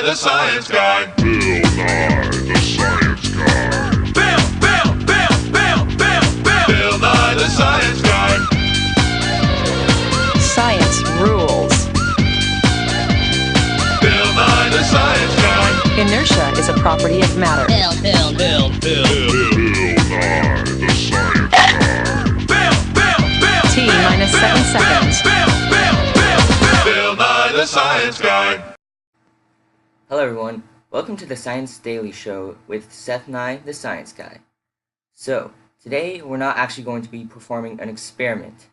the Science Guy. Bill Nye, the Science Guy. Bill Nye, the Science Guy. Science rules. Bill Nye, the Science Guy. Inertia is a property of matter. Bill Nye, the Science Guy. T minus 7 seconds. Bill Nye, the Science Guy. Hello everyone, welcome to the Science Daily Show with Seth Nye, the Science Guy. So, today we're not actually going to be performing an experiment.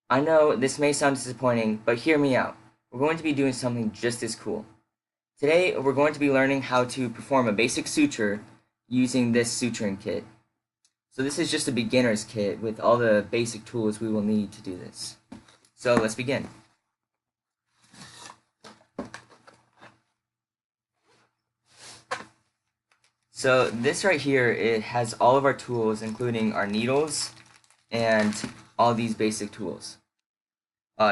I know this may sound disappointing, but hear me out. We're going to be doing something just as cool. Today we're going to be learning how to perform a basic suture using this suturing kit. So this is just a beginner's kit with all the basic tools we will need to do this. So let's begin. So this right here, it has all of our tools, including our needles and all these basic tools.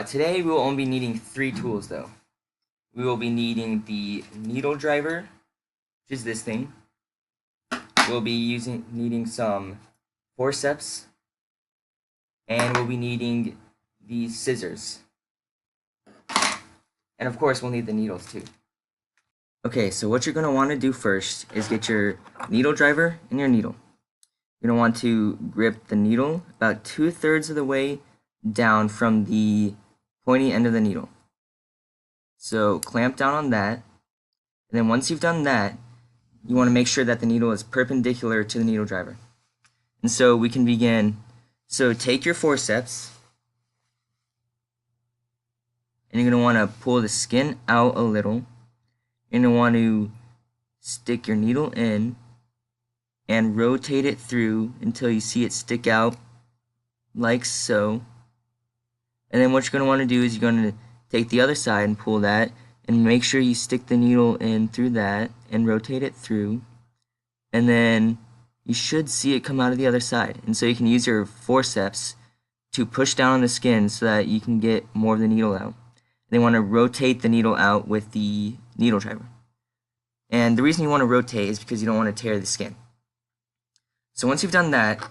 Today we will only be needing 3 tools though. We will be needing the needle driver, which is this thing. We'll be needing some forceps, and we'll be needing these scissors. And of course we'll need the needles too. Okay, so what you're going to want to do first is get your needle driver and your needle. You're going to want to grip the needle about 2/3 of the way down from the pointy end of the needle. So clamp down on that, and then once you've done that, you want to make sure that the needle is perpendicular to the needle driver. And so we can begin. So take your forceps, and you're going to want to pull the skin out a little. You're going to want to stick your needle in and rotate it through until you see it stick out like so. And then what you're going to want to do is you're going to take the other side and pull that, and make sure you stick the needle in through that and rotate it through. And then you should see it come out of the other side. And so you can use your forceps to push down on the skin so that you can get more of the needle out. They want to rotate the needle out with the needle driver. And the reason you want to rotate is because you don't want to tear the skin. So once you've done that,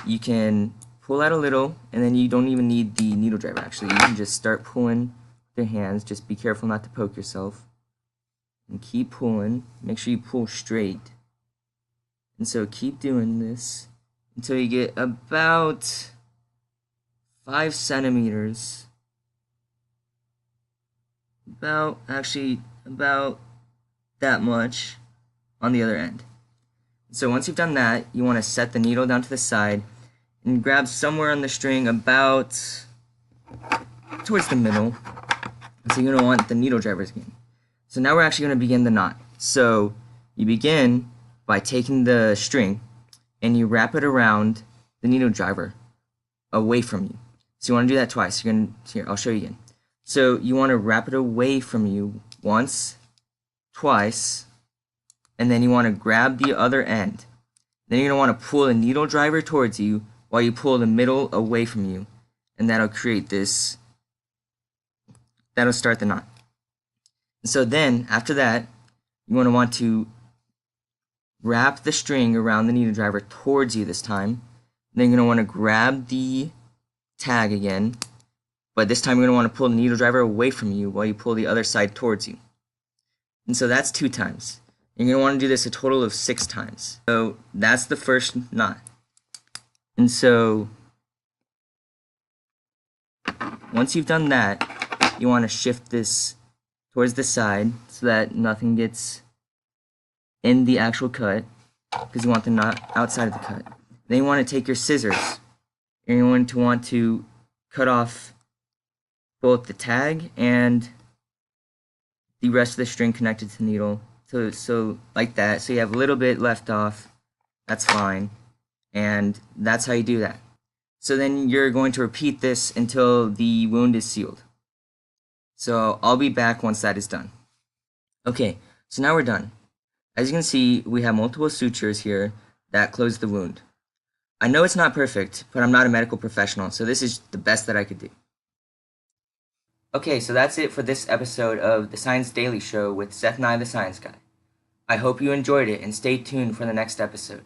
you can pull out a little, and then you don't even need the needle driver actually. You can just start pulling with your hands. Just be careful not to poke yourself. And keep pulling. Make sure you pull straight. And so keep doing this until you get about 5 centimeters. About that much on the other end. So once you've done that, you want to set the needle down to the side and grab somewhere on the string about towards the middle. So you're going to want the needle drivers again. So now we're actually going to begin the knot. So you begin by taking the string and you wrap it around the needle driver away from you. So you want to do that twice. Here, I'll show you again. So you want to wrap it away from you once, twice, and then you want to grab the other end. Then you're going to want to pull the needle driver towards you while you pull the middle away from you, and that'll create this, that'll start the knot. And so then, after that, you want to wrap the string around the needle driver towards you this time. Then you're going to want to grab the tag again, but this time you're going to want to pull the needle driver away from you while you pull the other side towards you. And so that's 2 times. You're going to want to do this a total of 6 times. So that's the first knot. And so once you've done that, you want to shift this towards the side so that nothing gets in the actual cut, because you want the knot outside of the cut. Then you want to take your scissors, and you're going to want to cut off both the tag and the rest of the string connected to the needle. So like that. So you have a little bit left off. That's fine. And that's how you do that. So then you're going to repeat this until the wound is sealed. So I'll be back once that is done. Okay, so now we're done. As you can see, we have multiple sutures here that close the wound. I know it's not perfect, but I'm not a medical professional, so this is the best that I could do. Okay, so that's it for this episode of the Science Daily Show with Seth Nye, the Science Guy. I hope you enjoyed it and stay tuned for the next episode.